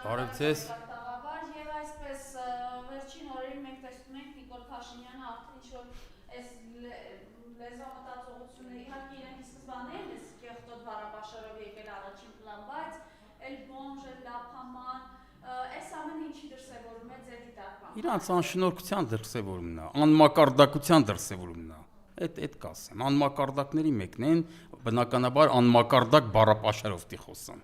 Բարևձեզ։ Եվ այսպես վերջին օրերին մենք տեսնում ենք Նիկոլ Փաշինյանը արդեն ինչ-որ այս լեզվամտածողությունը իհարկե իրենք սկզբանե են այս կեղտոտ վարապաշարով եկել առաջին պլան, բայց էլ բոմժ, լափաման, այս ամեն ինչի դրսևորում է ձեր դիտարկմամբ։ Իրանց անշնորհքության դրսևորումն է, անմակարդակության դրսևորումն է։ Այդ կասեմ, անմակարդակների մեկն են, բնականաբար անմակարդակ բառապաշարով տի խոսան։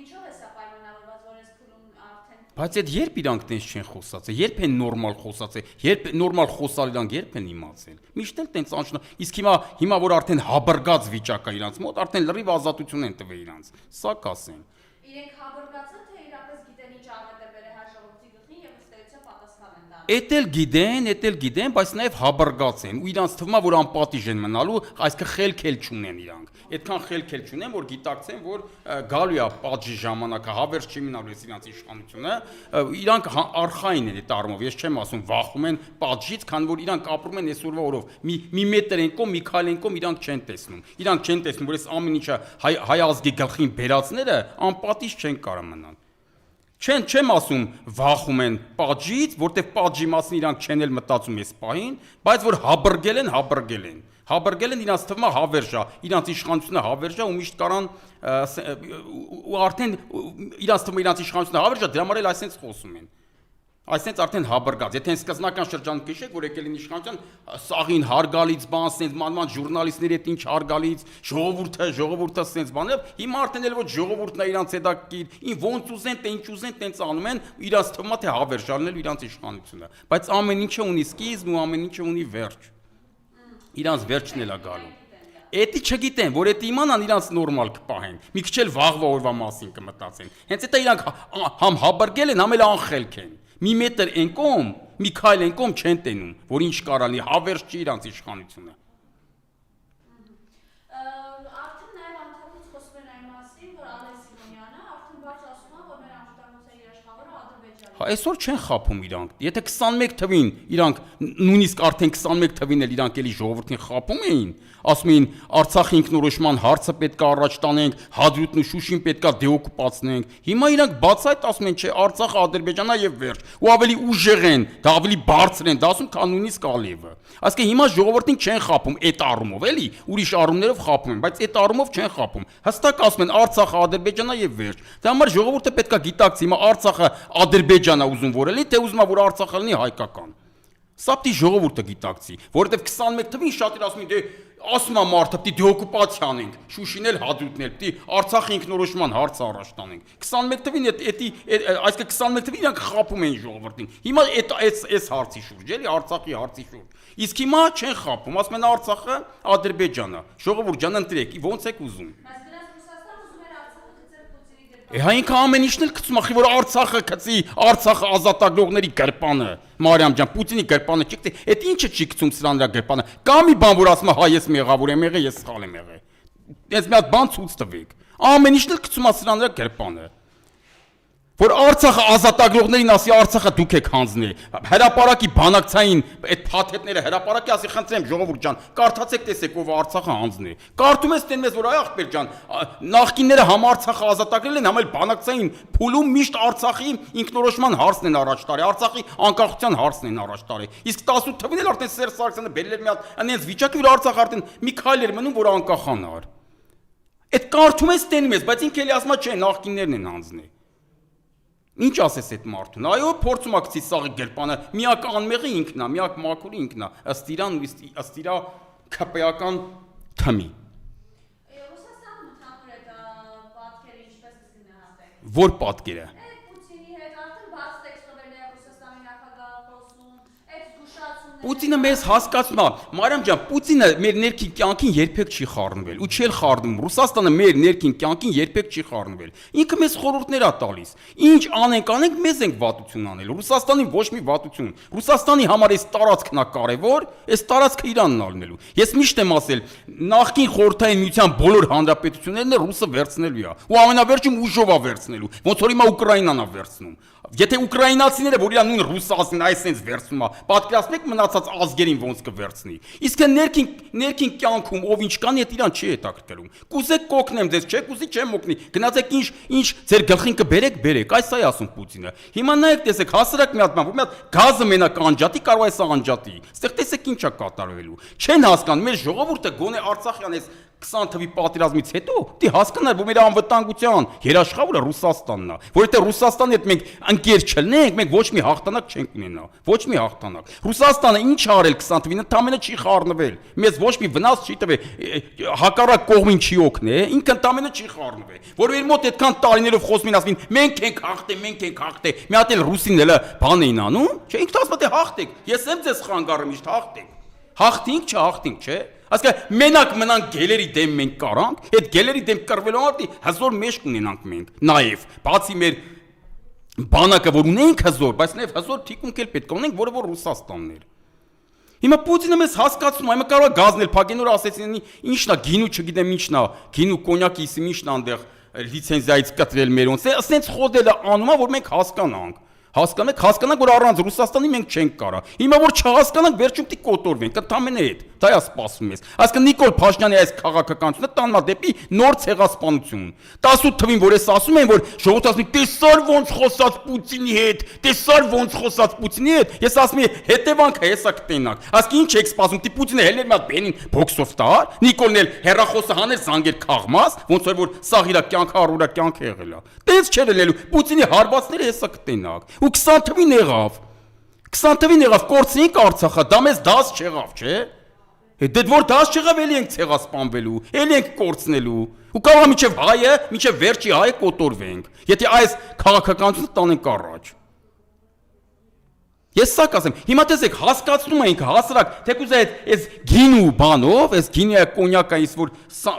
Ինչով է սա պայմանավորված, որ այս փուլում արդեն Բայց այդ երբ իրանք տենց չեն խոսած, երբ են նորմալ խոսած, երբ նորմալ խոսալ իրանք երբ են իմացել։ Միշտ էլ տենց անշնորհ։ Իսկ հիմա որ արդեն հաբրգած վիճակ է իրանց մոտ, արդեն լրիվ ազատություն են տվել իրանց։ Սա կասեմ։ իրենք հաբրգացան, թե իրապես գիտեն ինչ աղետաբեր է հայ ժողովրդի գլխին եւ ըստ էության պատասխան են տալու։ Էդ էլ գիտեն, բայց նաև հաբրգած են ու իրանց թվում է որ անպատիժ են մնալու, այսինքն խելքել չունեն իրանք։ Այդքան խելքել չունեն, որ գիտակցեն, որ գալու է պատժի ժամանակը, հավերժ չի մնալու այս իրանց իշխանությունը, իրանք արխային են այդ առումով, ես չեմ ասում վախում են պատժից, քան որ իրանք ապրում են այսօրվա օրով։ Մի մետր են կողմ, մի քայլ են կողմ իրանք չեն տեսնում։ Իրանք չեն տեսնում, որ այս ամեն ինչը հայ ազգի գլխին բերածները անպատիժ չեն կարող մնալ։ Չեմ ասում վախում են պատժից, որտեղ պատժի մասին իրանք չեն էլ մտածում այս պահին, բայց որ հաբրգել են։ Հաբրգել են իրանց թվում է հավերժա, իրանց իշխանությունը հավերժա ու միշտ կարան ու արդեն իրանց թվում է իրանց իշխանությունը հավերժա, դրա համար էլ այսպես խոսում են։ Այսպես արդեն հաբրգած։ Եթե սկզբնական շրջանում քիշեք, որ եկել են իշխանության, սաղին հարգալից բան, ասենց ման ժուրնալիստների հետ ինչ հարգալից, ժողովուրդը ասենց բաներ, հիմա արդեն էլ ոչ ժողովուրդն է իրանց հետաքրքիր, ոնց ուզեն, թե ինչ ուզեն, տենց անում են, իրանց թվում է թե հավերժալն իրանց իշխանությունը։ Բայց ամեն ինչը ունի սկիզբ ու ամեն ինչը ունի վերջ։ Իրանց վերջն էլ է գալու։ Էդի չգիտեն, որ էդ իմանան իրանց նորմալ կպահեն։ Մի քիչ էլ վաղվա օրվա մասին կմտածեն։ Հենց դա իրանք համ հաբրգել են, համ էլ անխելք են։ Մի մետր են կողմ, մի քայլ են կողմ չեն տենում, որ ինչ կարալի հավերժ չի իրանց իշխանությունը։ Արդեն նաև անդամից խոսում են այն մասին, որ Ալեն Սիմոնյանը արդեն բաց ասում է, որ մեր անվտանգության երաշխավորը Ադրբեջանն է։ Այսօր չեն խափում իրանք։ Եթե 21 թվին իրանք նույնիսկ արդեն 21 թվին էլ իրանք էլի ժողովրդին խափում էին, ասում էին Արցախի ինքնորոշման հարցը պետք է առաջ տանենք, Հադրութն ու Շուշին պետք է դեօկուպացնենք։ Հիմա իրանք բացայտ ասում են, չէ, Արցախը Ադրբեջանն է եւ վերջ։ Ու ավելի ուժեղ են, դա ավելի բարձր են, դա ասում քան նույնիսկ Ալիևը։ Այսինքն հիմա ժողովրդին չեն խափում այդ առումով, էլի, ուրիշ առումներով խափում են, բայց այդ առումով չեն խափում։ Հստակ ասում են Արցախը Ադրբեջանն է եւ վերջ։ Դա համար ժողովուրդը պետք է գիտակցի, հիմա Արցախը Ադրբեջանն է ուզում որ էլի, թե ուզում է որ Արցախը լինի հայկական։ Սա պիտի ժողովուրդը գիտակցի, որովհետև 21 թվին շատ էր ասում են, դե ասում է մարդը պիտի դեօկուպացիա անենք, Շուշին էլ Հադրութն էլ պիտի Արցախի ինքնորոշման հարցը առաջ տանենք։ 21 թվին այսինքն 21 թվին իրանք խափում էին ժողովրդին։ Հիմա այս հարցի շուրջ, էլի Արցախի հարցի շուրջ։ Իսկ հիմա չեն խափում, ասում են Արցախը Ադրբեջանն է։ Ժողովուրդ ջան ընտրեք, ոնց եք ուզում։ Հայինքը ամեն ինչն էլ գցում ախի որ Արցախը գցի, Արցախը ազատագրողների գրպանը, Մարիամ ջան, Պուտինի գրպանը չի գցի, այդ ինչը չի գցում սրան դրա գրպանը։ Կա մի բան որ ասում է հայ ես մեղավոր եմ եղել, ես սխալ եմ եղել։ Այս մի հատ բան ցույց տվեք։ Ամեն ինչն էլ գցում է սրան դրա գրպանը։ Որ Արցախը ազատագրողներին ասի Արցախը դուք եք հանձնել։ Հրապարակի բանակցային այդ փաթեթները հրապարակի ասի խնդրեմ ժողովուրդ ջան, կարդացեք տեսեք ով Արցախը հանձնել։ Կարդում ես տենես որ այ ախպեր ջան, նախկինները համ Արցախը ազատագրել են, համ էլ բանակցային փուլում միշտ Արցախի ինքնորոշման հարցն են առաջ տարի, Արցախի անկախության հարցն են առաջ տարի։ Իսկ 18 թվին էլ արդեն Սերժ Սարգսյանը բերել էր մի հատ այնպես վիճակի որ Արցախը արդեն մի քայլ էր մնում որ անկախանար։ Այդ կարդում ես տենում ես, բայց ինքը էլի ասում է չէ, նախկիններն են հանձնել։ Ինչ ասես այդ մարդուն։ Այո, փորձում է գցի սաղի գրպանը, միակ անմեղը ինքն է, միակ մաքուրը ինքն է, ըստ իրան ու ըստ իրա քպեական թմի։ Ռուսաստանում ընդհանուր այդ պատկերը ինչպես կգնահատեք։ Որ պատկերը։ Պուտինի հետ արդեն բաց տեքստով է Ռուսաստանի նախագահը խոսում, այդ զգուշացումները։ Պուտինը մեզ հասկացում է, Մարիամ ջան, Պուտինը մեր ներքին կյանքին երբեք չի խառնվել ու չի խառնում։ Ռուսաստանը մեր ներքին կյանքին երբեք չի խառնվել։ Ինքը մեզ խորհուրդներ է տալիս։ Ինչ անենք, մեզ ենք վատություն անել։ Ռուսաստանին ոչ մի վատություն։ Ռուսաստանի համար այս տարածքն է կարևոր, այս տարածքը Իրանն ալնելու։ Ես միշտ եմ ասել, նախկին խորհրդային միության բոլոր հանրապետություններն ռուսը վերցնելու է։ Ու ամենավերջում ուժով է վերցնելու։ Ոնց որ հիմա Ուկրաինան է վերցնում։ Եթե ուկրաինացիները, որ իրան նույն ռուսացին այսպես վերցնում է, պատկերացնեք մնացած մնացած ազգերին ոնց կվերցնի։ Իսկ ներքին կյանքում ով ինչ կանի, այդ իրան չի հետաքրքրում։ Կուզեք կօգնեմ ձեզ, չէ, կուզի չեմ օգնի։ Գնացեք ինչ ձեր գլխին կբերեք, այս է ասում Պուտինը։ Հիմա նայեք, տեսեք, հասարակ մի հատ բան, որ մի հատ գազը մենակ անջատի, կարող է սա անջատի։ Այստեղ տեսեք ինչ է կատարվելու։ Չեն հասկանում, մեր ժողովուրդը գոնե Արցախյան այս 20 թվի պատերազմից հետո դի հասկանար, որ մեր անվտանգության երաշխավորը Ռուսաստանն է, որովհետեւ Ռուսաստանի հետ մենք ընկեր չլինենք, մենք ոչ մի հաղթանակ չենք ունենա, ոչ մի հաղթանակ։ Ռուսաստանը ինչ արել 20 թվին, ընդամենը չի խառնվել, մեզ ոչ մի վնաս չի տվել, հակառակ կողմին չի օգնել, ինքը ընդամենը չի խառնվել, որ իր մոտ այդքան տարիներով խոսում են ասին, մենք ենք հաղթել, մի հատ էլ ռուսին էլ բան էին անում, չէ, ինքը ասում է հաղթեք, ես եմ ձեզ խանգարում միշտ հաղթեք։ Հաղթինք, չհաղթինք, չէ։ Ասկա մենակ մնանք գելերի դեմ մենք կարանք, այդ գելերի դեմ կռվելու համար հզոր մեժ կունենանք մենք։ Նաև, բացի մեր բանակը, որ ունենք հզոր, բայց նաև հզոր թիկունք էլ պետք է ունենք, որը որ Ռուսաստանն էր։ Հիմա Պուտինը մեզ հասկացնում, այմը կարող է գազնել, փակեն որ ասեցին, ինչն է, գինու չգիտեմ ինչն է, գինու կոնյակի իսմ ինչն է այնտեղ լիցենզիայից կտրել մերոնց, ասենց խոդելը անում է, որ մենք հասկանանք։ Հասկանանք, որ առանց Ռուսաստանի մենք չենք կարա։ Հիմա որ չհասկանանք, վերջում պիտի կոտորվենք, ընդամենը այդ։ Դա է սպասում ես։ Այսինքն Նիկոլ Փաշինյանի այս քաղաքականությունը տաննա դեպի նոր ցեղասպանություն։ 18 թվին որ ես ասում եմ, որ ժողովուրդը ասում է, տեսար ոնց խոսած Պուտինի հետ, տեսար ոնց խոսած Պուտինի հետ, ես ասում եմ, հետևանքը հեսա կտենակ։ Այսինքն ինչ եք սպասում, դի Պուտինը հելներ մի հատ բենին բոքսով տար, Նիկոլն էլ հերախոսը հաներ զանգեր քաղմաս, ոնց որ սաղ իր կյանքը առօրյա կյանք եղել է։ Տես չէր ելելու, Պուտինի հարվածները հեսա կտենակ։ Ու 20 թվին եղավ, կորցնենք Արցախը, դա մեզ դաս չեղավ, չէ։ Դե որ դաս չեղավ, էլի ենք ցեղասպանվելու, էլի ենք կորցնելու։ Ու կարող է մինչև հայը, մինչև վերջի հայը կոտորվենք, եթե այս քաղաքականությունը տանենք առաջ։ Ես սա կասեմ, հիմա տեսեք, հասկացնում ենք հասարակ, թեկուզ այս գինու բանով, այս գինիա կոնյակը ինչ որ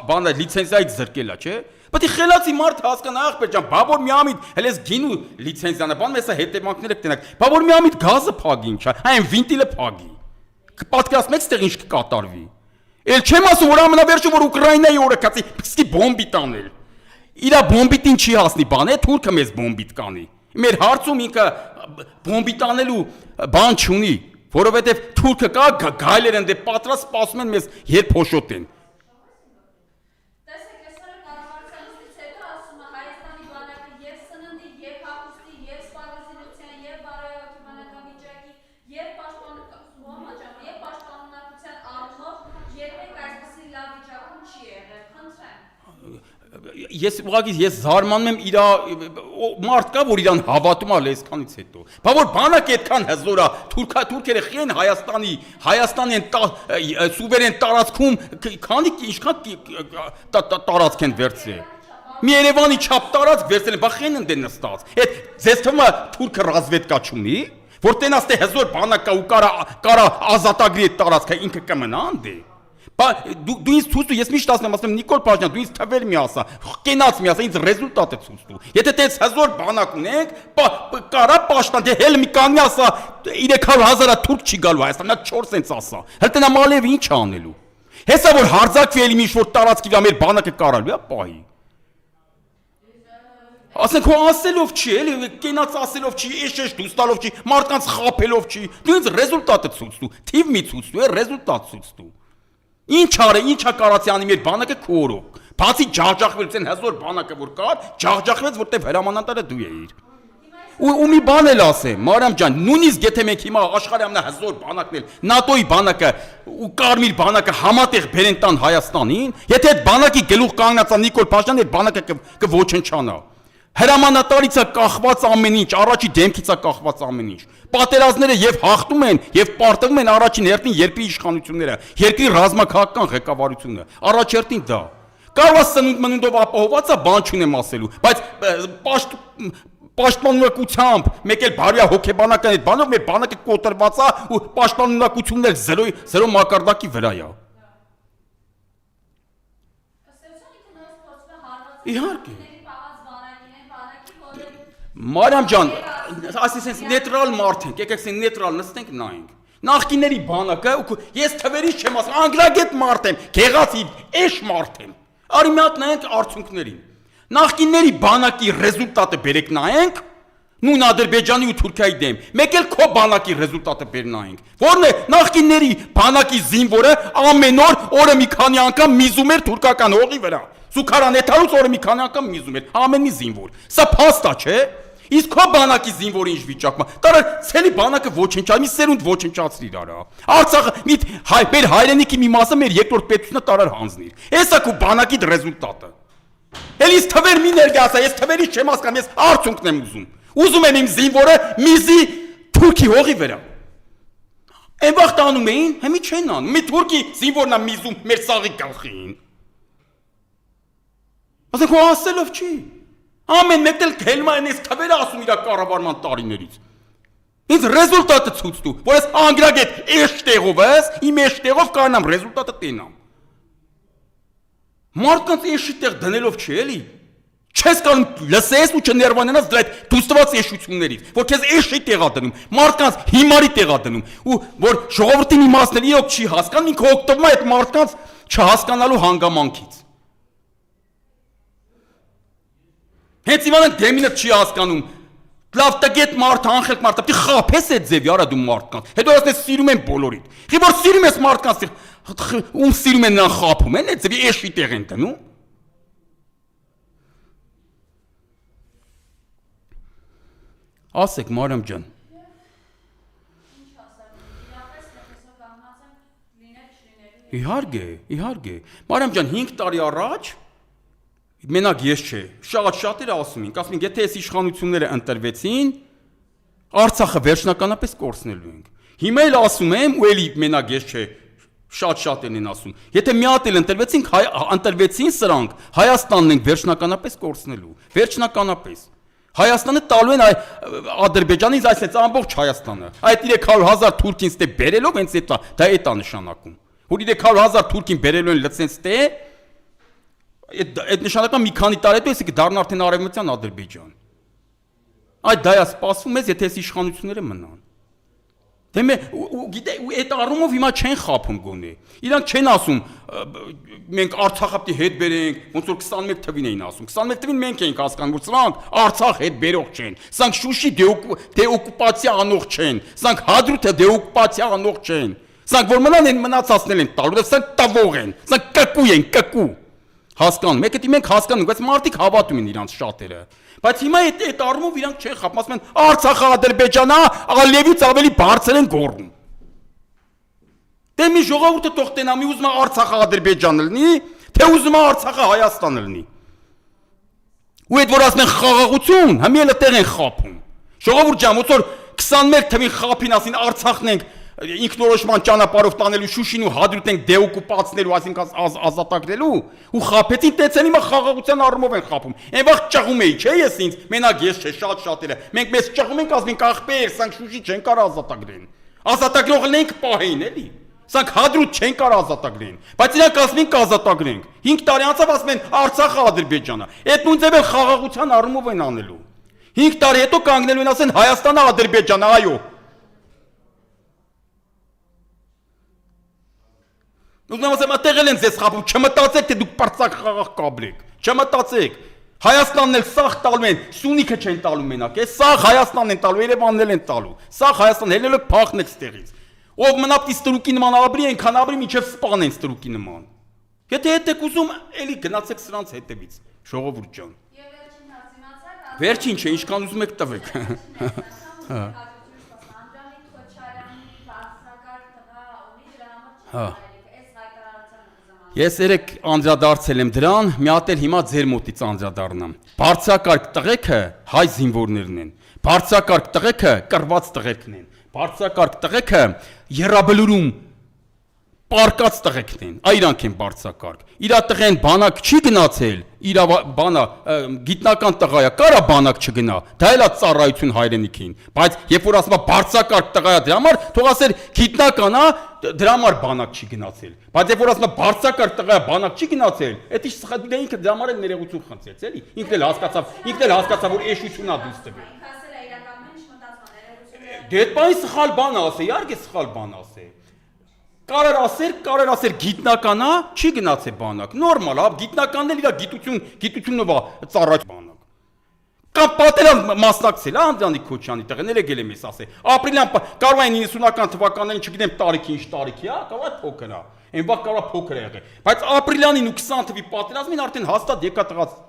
բանը լիցենզիայից զրկել է, չէ։ Բայց խելացի մարդ հասկանա ախպեր ջան, բաբոր մի ամիտ, հենց այս գինու լիցենզիանը, բան մեսա հետևանքները կտենակ։ Բաբոր մի ամիտ գազը փագի ինչ, այն վինտիլը փագի։ Պատկերացնեք, ստեղ ինչ կկատարվի։ Էլ չեմ ասում, որ ամենավերջը որ Ուկրաինայի օրը կացի, սկի բոմբի տանել։ Իրա բոմբիտին չի հասնի բան է, թուրքը մեզ բոմբիտ կանի։ Մեր հարցում ինքը բոմբի տանելու բան չունի, որովհետև թուրքը կա գայլեր են դե պատրաստ սպասում են մեզ երբ փոշոտեն։ Ես զարմանում եմ իր մարդ կա, որ իրան հավատում է լեսքանից հետո։ Բա որ բանակը այդքան հզոր է, թուրքերը խեն Հայաստանի սուվերեն տարածքում ինչքան տարածք են վերցրել։ Մի Երևանի չափ տարածք վերցրել են, բա խեն են դե նստած։ Այդ ձեզ թվում է թուրքը ռազմետկա չունի, որ տենաս թե հզոր բանակ կա ու կարա ազատագրի այդ տարածքը ինքը կմնա անդե։ Բա դու ինձ ցույց տու, ես միշտ ասում եմ Նիկոլ Փաշինյան, դու ինձ թվեր մի ասա, կենաց մի ասա, ինձ ռեզուլտատը ցույց տու։ Եթե տես հզոր բանակ ունենք, կարա պաշտպան, դե հել մի կանգնի ասա 300,000 թուրք չի գալու Հայաստան, նա 4 cents ասա։ Հələ տնա Մալիևը ինչ անելու։ Հեսա որ հարձակվի էլի մի ինչ-որ տարածքի վրա մեր բանակը կարալու է պահի։ Ասենք հո ասելով չի, էլի կենաց ասելով չի, էշ դուստալով չի, մարդկանց խափելով չի։ Դու ինձ ռեզուլտատը ցույց տու, թիվ մի ցույց տու, ռեզուլտատ ցույց տու։ Ինչ արե, ինչա կարացի անի մեր բանակը քորով։ Բացի ջախջախվելուց են հզոր բանակը որ կար, ջախջախվեց որտեվ հրամանատարը դու էիր։ Ու մի բան էլ ասեմ, Մարիամ ջան, նույնիսկ եթե մենք հիմա աշխարհի ամենահզոր բանակն էլ ՆԱՏՕ-ի բանակը ու Կարմիր բանակը համատեղ բերեն տան Հայաստանին, եթե այդ բանակի գլուխ կանգնած է Նիկոլ Փաշինյանը, այդ բանակը կոչնչանա։ Հրամանատարից է կախված ամեն ինչ, առաջի դեմքից է կախված ամեն ինչ։ Պատերազմները եւ հաղթում են, եւ պարտվում են առաջին հերթին երկրի իշխանությունները, երկրի ռազմաքաղաքական ղեկավարությունը։ Առաջերտին դա։ Կարող է սնունդ մնունդով ապահովված է, բան չունեմ ասելու, բայց պաշտպանունակությամբ, մեկ էլ բարյա հոգեբանական այդ բանով մեր բանակը կոտրված է ու պաշտպանունակությունն էլ 0 մակարդակի վրա է։ Իհարկե։ Մարիամ ջան, ասես նեյտրալ մարդ ենք, եկեք ասենք նեյտրալ նստենք նայենք։ Նախկիների բանակը, ես թվերից չեմ ասում, անգրագետ մարդ եմ, գեղացի էշ մարդ եմ։ Արի մի հատ նայենք արդյունքներին։ Նախկիների բանակի ռեզուլտատը բերեք նայենք, Նույն Ադրբեջանի ու Թուրքիայի դեմ։ Մեկ էլ քո բանակի ռեզուլտատը բերնայինք։ Որն է նախկինների բանակի զինվորը ամեն օրը մի քանի անգամ միզում էր թուրքական հողի վրա։ Սուքարան էթալուց օրը մի քանի անգամ միզում էր, ամենի զինվոր։ Սա փաստա չէ։ Իսկ քո բանակի զինվորը ինչ վիճակում է։ Տարա ցելի բանակը ոչնչացրի, մի սերունդ ոչնչացրիր արա։ Արցախը մեր հայրենիքի մի մասը մեր երկրորդ պետությունը տարար հանձնիր։ Էսա քո բանակի ռեզուլտատը։ Էլիս թվեր մի ներկայացա, ես թվերից չեմ հասկանում, ես արդյունքն եմ ուզում։ Ուզում եմ իմ զինվորը միզի թուրքի հողի վրա։ Այն վաղ տանում էին, հիմի չեն անում։ Մի թուրքի զինվորն է միզում մեր սաղի գլխին։ Ասենք ու ասելով չի։ Ամեն մեկն էլ քելման էս թվերը ասում իր կառավարման տարիներից։ Ինձ ռեզուլտատը ցույց տու, որ ես անգրագետ էշտեղով ես, իմ էշտեղով կանամ ռեզուլտատը տենամ։ Մարդկանց էշի տեղ դնելով չի էլի։ Չես կարող լսես ու չներվանանաս դրա այդ դուստված էշություններից, որ քեզ էշի տեղա դնում, մարդկանց հիմարի տեղա դնում, ու որ ժողովրդի մի մասն էլ իրոք չի հասկանում, ինքը օգտվում է այդ մարդկանց չհասկանալու հանգամանքից։ Հենց իմանանք դեմինը չի հասկանում, լավ տգետ մարդը, անխելք մարդը, պիտի խափես այդ ձևի արա դու մարդկանց, հետո ասես սիրում են բոլորիդ, խի որ սիրում ես մարդկանց, ում սիրում են նրան խափում են, այդ ձևի էշի տեղ են դնում։ Ասեք Մարիամ ջան։ Իհարկե։ Մարիամ ջան, 5 տարի առաջ մենակ ես չէ, շատերը ասում են, եթե այս իշխանությունները ընտրվեցին, Արցախը վերջնականապես կորցնելու ենք։ Հիմա էլ ասում եմ, ու էլի մենակ ես չէ, շատերն են ասում, եթե մի հատ էլ ընտրվեցին սրանք, Հայաստանն ենք վերջնականապես կորցնելու, վերջնականապես։ Հայաստանը տալու են Ադրբեջանից այսպես ամբողջ Հայաստանը։ Այդ 300,000 թուրքին ստե բերելով հենց դա է նշանակում։ Որ 300,000 թուրքին բերելու են լցենց ստե, այդ նշանակում մի քանի տարի հետո էսի կդառնա արդեն արևմտյան Ադրբեջան։ Այդ դա է սպասվում ես, եթե այս իշխանությունները մնան։ Դե գիտե, այդ առումով հիմա չեն խափում գոնե։ Իրանք չեն ասում մենք Արցախը պիտի հետ բերենք, ոնց որ 21 թվին էին ասում։ 21 թվին մենք էինք հասկանում, որ սրանք Արցախ հետ բերող չեն։ Սրանք Շուշի դեօկուպացիա անող չեն։ Սրանք Հադրութը դեօկուպացիա անող չեն։ Սրանք որ մնան են մնացածնել են տալու, սրանք տվող են։ Սրանք կկու են, կկու։ Հասկանում, եկեք մենք հասկանում, բայց մարդիկ հավատում են իրանց շատերը։ Բայց հիմա այդ առումով իրանք չեն խափում, ասում են Արցախը Ադրբեջանա, Ալիևից ավելի բարձր են գոռում։ Դե մի ժողովուրդը թող տենա, մի ուզում է Արցախը Ադրբեջանը լինի, թե ուզում է Արցախը Հայաստանը լինի։ Ու այդ որ ասում են խաղաղություն, հիմա էլ այդտեղ են խափում։ Ժողովուրդ ջան, ոնց որ 21 թվին խափին ասին Արցախն ենք ինքնորոշման ճանապարհով տանելու Շուշին ու Հադրութ ենք դեօկուպացնելու, այսինքն ազատագրելու, ու խափեցին տեցեն հիմա խաղաղության առումով են խափում։ Այն վաղ ճղում էի, չէ՞ ես ինձ, մենակ ես չէ, շատերը։ Մենք մեզ ճղում ենք, ասում ենք ախպեր, սրանք Շուշի չեն կարող ազատագրեն։ Ազատագրողն ենք պահեին, էլի։ Սրանք Հադրութ չեն կարող ազատագրեն, բայց իրանք ասում են կազատագրենք։ 5 տարի անցավ ասում են Արցախը Ադրբեջանը։ Այդ նույն ձևը խաղաղության առումով են անելու։ 5 տարի հետո կանգնելու են ասեն Հայաստանը Ադրբեջանը, այո։ Ուզում ասեմ, այդտեղ են ձեզ խափում, չմտածեք, թե դուք պարծակ խաղաղ կաբրեք, չմտածեք։ Հայաստանն էլ սաղ տալու են, Սյունիքը չեն տալու մենակ, սաղ Հայաստանն են տալու, Երևանն էլ են տալու, սաղ Հայաստան հելելով փախնեք ստեղից։ Ով մնա պիտի ստրուկի նման ապրի, այնքան ապրի, մինչև սպանեն ստրուկի նման։ Եթե հետ եք ուզում, էլի գնացեք սրանց հետևից, ժողովուրդ ջան։ Վերջին չէ, ինչքան ուզում եք տվեք։ Հա։ Ես երեք անդրադարձել եմ դրան, մի հատ էլ հիմա ձեր մոտից անդրադառնամ։ Բարձրակարգ տղեկը հայ զինվորներն են։ Բարձրակարգ տղեկը կռված տղերքն են։ Բարձրակարգ տղեկը երաբլուրում պարկած տղեկն են, այրանք են բարձրակարգ։ Իրա տղեն բանակ չի գնացել, իրա բանա գիտնական տղայա, կարա բանակ չգնա, դա էլ է ծառայություն հայրենիքին, բայց երբ որ ասում է բարձրակարգ տղայա դրա համար, թող ասեր գիտնական է, դրա համար բանակ չի գնացել, բայց երբ որ ասում է բարձրակարգ տղայա բանակ չի գնացել, այդ ինչ սխալ դե ինքը դրա համար էլ ներողություն խնդրեց, էլի, ինքն էլ հասկացավ, որ էշությունն է դուրս տվել։ Դե այդ բանի սխալ բան ասե, իհարկե սխալ բան ասե։ Կարար ասեր գիտնականա, չի գնացել բանակ, նորմալ, գիտնականն էլ իր գիտությունով ծառայ բանակ։ Կամ պատերազմ մասնակցել, Անդրանիկ Քոչյանի տղաները եկել եմ ես ասել։ Ապրիլյան կարող է 90-ական թվականներին, չգիտեմ, տարիքի ինչ տարիքի, հա, կարող է փոքր է։ Այն վաղ կարող է փոքր եղել։ Բայց ապրիլյանին ու 20 թվականի պատերազմին արդեն հաստատ եկա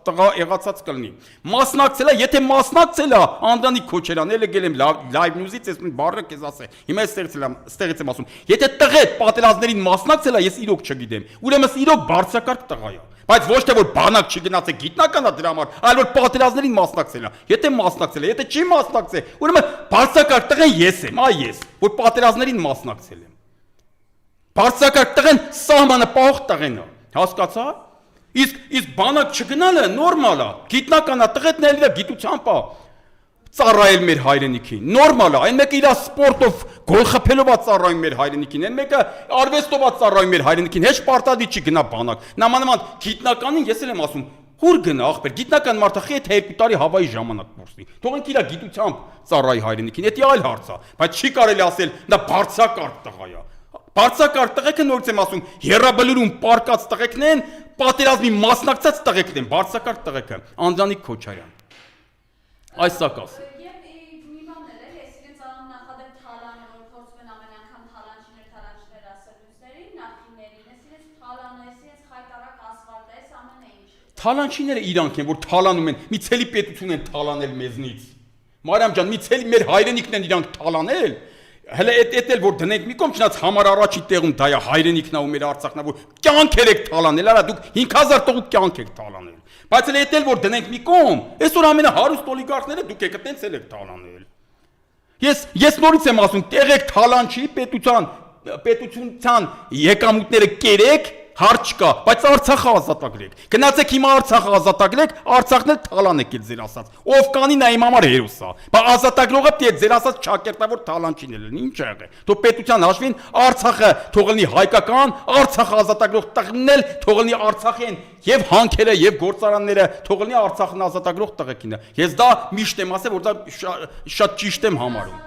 տղա եղածած կլինի։ Մասնակցել է, եթե մասնակցել է Անդրանիկ Քոչարյանն, էլ եկել եմ լայվ նյուզից, ես բառը քեզ ասել։ Հիմա ստեղից եմ ասում։ Եթե տղա այդ պատերազմներին մասնակցել է, ես իրոք չգիտեմ։ Ուրեմն իրոք բարձրակարգ տղա է։ Բայց ոչ թե որ բանակ չգնաց է գիտնական է դրա համար, այլ որ պատերազմներին մասնակցել է։ Եթե մասնակցել է, եթե չի մասնակցել, ուրեմն բարձրակարգ տղեն ես եմ, այ ես, որ պատերազմներին մասնակցել եմ։ Բարձրակարգ տղեն սահմանը պահող տղեն է, հասկացա՞։ Իսկ բանակ չգնալը նորմալ է, գիտնական է, տղետն էլ իր գիտությամբ է ծառայել մեր հայրենիքին, նորմալ է, այն մեկը իր սպորտով գոլ խփելով է ծառայում մեր հայրենիքին, այն մեկը արվեստով է ծառայում մեր հայրենիքին, հեչ պարտադի չի գնա բանակ։ Նամանավանդ գիտնականին ես էլ եմ ասում, ուր գնա ախպեր, գիտնական մարդը խիտ 2 տարի Հավայի ժամանակ կորսի։ Թողենք իր գիտությամբ ծառայի հայրենիքին, դա այլ հարց է, բայց չի կարելի ասել դա բարձրակարգ տղա է։ Բարձրակարգ տղեկը նորից եմ ասում, հերաբլուրում պարկած տղեկն են, պատերազմի մասնակցած տղեկն են, բարձրակարգ տղեկը, Անդրանիկ Քոչարյան։ Այս սա կաս։ Եվ մի բան էլ է, ես իրենց անում նախադեպ թալանը, որ փորձում են ամեն անգամ թալանչիներ ասել լույսներին, նախիններին, ես իրենց թալանը, ես իրենց խայտարակ ասֆալտը, ես ամենը ինչ։ Թալանչիները իրանք են, որ թալանում են, մի ցելի պետություն են թալանել մեզնից։ Մարիամ ջան, մի ցելի մեր հայրենիքն են իրանք թալանել։ Հələ այդ էլ որ դնենք մի կողմ չնայած համար առաջի տեղում դա է հայրենիքն է ու մեր Արցախն է, որ կյանքեր եք թալանել, արա դուք 5000 տողուկ կյանք եք թալանել։ Բայց էլ այդ էլ որ դնենք մի կողմ, այսօր ամենահարուստ օլիգարխները դուք եք այտենց էլ եք թալանել։ Ես նորից եմ ասում, տեղեք թալանչի պետության եկամուտները կերեք, հարց չկա, բայց Արցախը ազատագրեք։ Գնացեք հիմա Արցախը ազատագրեք, Արցախն էլ թալանեք էլ ձեր ասած։ Ով կանի նա իմ համար հերոս է։ Բա ազատագրողը պետք է ձեր ասած ճակերտավոր թալանչին լինի, ինչ ա եղել։ Թող պետության հաշվին Արցախը թող լինի հայկական, Արցախը ազատագրող տղին էլ թող լինի Արցախին եւ հանքերը եւ գործարանները թող լինի Արցախն ազատագրող տղեկինը։ Ես դա միշտ եմ ասել, որ դա շատ ճիշտ եմ համարում։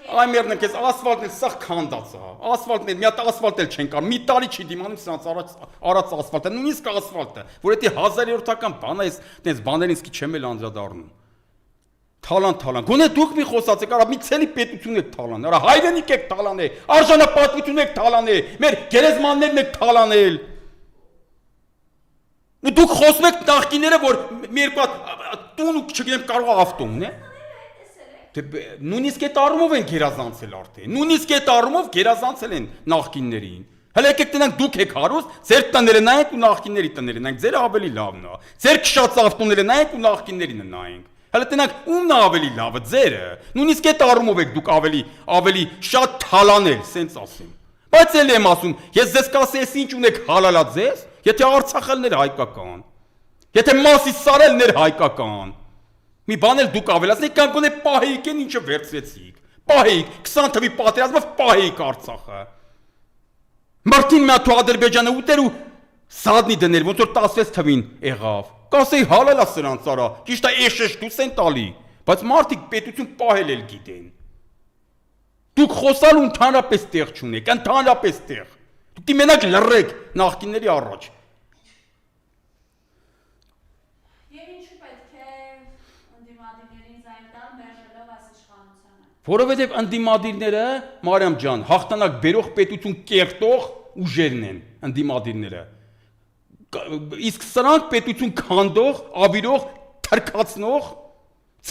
Այ մերնք ես ասֆալտն էլ սա քանդած է, ասֆալտն էլ մի հատ ասֆալտ էլ չեն կար, մի տարի չի դիմանում սրանց արած ասֆալտը, նույնիսկ ասֆալտը, որ դա 1000-րդական բան է, այդպես բաներին իսկի չեմ էլ անդրադառնում։ Թալան, գոնե դուք մի խոսացեք, արա մի ցելի պետություն եք թալանել, արա հայրենիք եք թալանել, արժանապատվություն եք թալանել, մեր գերեզմաններն եք թալանել։ Դուք խոսում եք նախկիները, որ մի երկու տուն ու չգիտեմ կարող ավտոն է։ Նույնիսկ այդ առումով են գերազանցել արդեն։ Նույնիսկ այդ առումով գերազանցել են նախկիններին։ Հələ եկեք տնենք դուք եք հարուստ, ձեր տները նայեք ու նախկինների տները նայեք, ձերը ավելի լավն է։ Ձեր քշած ավտոները նայեք ու նախկիններինը նայենք։ Հələ տնենք ումն է ավելի լավը, ձերը։ Նույնիսկ այդ առումով եք դուք ավելի շատ թալանել, սենց ասեմ։ Բայց էլ եմ ասում, ես ձեզ կասեի, ես ինչ ունեք հալալա ձեզ, եթե Արցախելներ հայկական։ Եթե Մասիս Սարելներ հայկական։ Մի բան էլ դուք ավելացնեք, կամ գոնե պահեիք են ինչը վերցրեցիք։ Պահեիք, 20 թվի պատերազմով պահեիք Արցախը։ Մարտին մի հատ Ադրբեջանը ուտեր ու սադնի դներ, ոնց որ 16 թվին եղավ։ Կասեի հալալա սրանց արա, ճիշտ է էշեշ դուս են տալի, բայց մարդիկ պետություն պահել էլ գիտեն։ Դուք խոսալու ընդհանրապես տեղ չունեք, ընդհանրապես տեղ։ Դուք դիմենակ լռեք նախկինների առաջ։ Որովհետև ընդդիմադիրները, Մարիամ ջան, հաղթանակ բերող պետություն կերտող ուժերն են ընդդիմադիրները։ Իսկ սրանք պետություն քանդող, ավիրող, թրքացնող,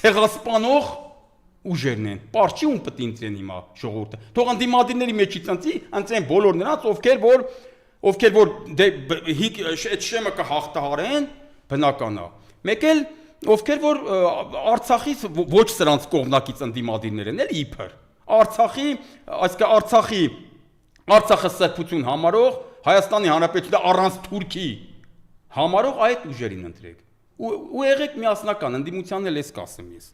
ցեղասպանող ուժերն են։ Պարչի ում պետք է ընտրեն հիմա ժողովուրդը։ Թող ընդդիմադիրների մեջից ընտրեն բոլոր նրանց, ովքեր որ այդ շեմը կհաղթահարեն, բնական է։ Մեկ էլ ովքեր որ Արցախից ոչ սրանց կողմնակից ընդդիմադիրներ են, էլ իբր Արցախը սրբություն համարող, Հայաստանի Հանրապետությունը առանց Թուրքի համարող այդ ուժերին ընտրեք։ Ու եղեք միասնական, ընդդիմությանն էլ ես կասեմ ես։